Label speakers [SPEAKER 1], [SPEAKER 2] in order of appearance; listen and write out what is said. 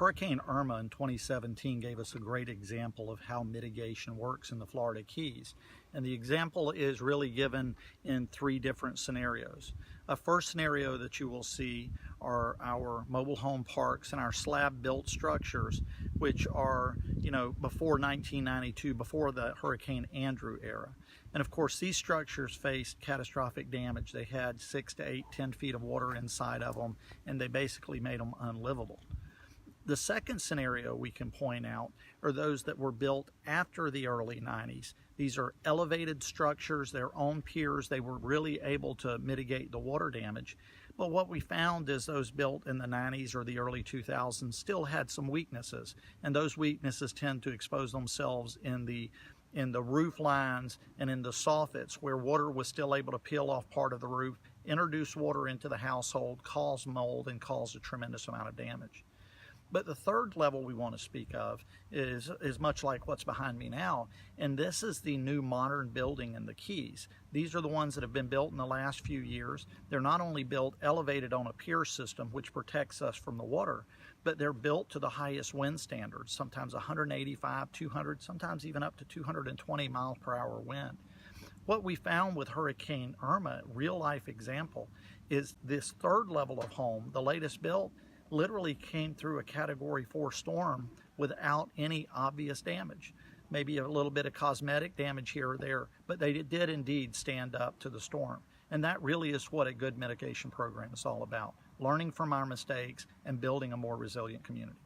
[SPEAKER 1] Hurricane Irma in 2017 gave us a great example of how mitigation works in the Florida Keys. And the example is really given in three different scenarios. A first scenario that you will see are our mobile home parks and our slab-built structures, which are, before 1992, before the Hurricane Andrew era. And of course, these structures faced catastrophic damage. They had 6 to 8, 10 feet of water inside of them, and they basically made them unlivable. The second scenario we can point out are those that were built after the early 90s. These are elevated structures, their own piers. They were really able to mitigate the water damage. But what we found is those built in the 90s or the early 2000s still had some weaknesses. And those weaknesses tend to expose themselves in the roof lines and in the soffits, where water was still able to peel off part of the roof, introduce water into the household, cause mold, and cause a tremendous amount of damage. But the third level we want to speak of is much like what's behind me now, and this is the new modern building in the Keys. These are the ones that have been built in the last few years. They're not only built elevated on a pier system, which protects us from the water, but they're built to the highest wind standards, sometimes 185, 200, sometimes even up to 220 miles per hour wind. What we found with Hurricane Irma, real life example, is this third level of home, the latest built, literally came through a Category 4 storm without any obvious damage. Maybe a little bit of cosmetic damage here or there, but they did indeed stand up to the storm. And that really is what a good mitigation program is all about, learning from our mistakes and building a more resilient community.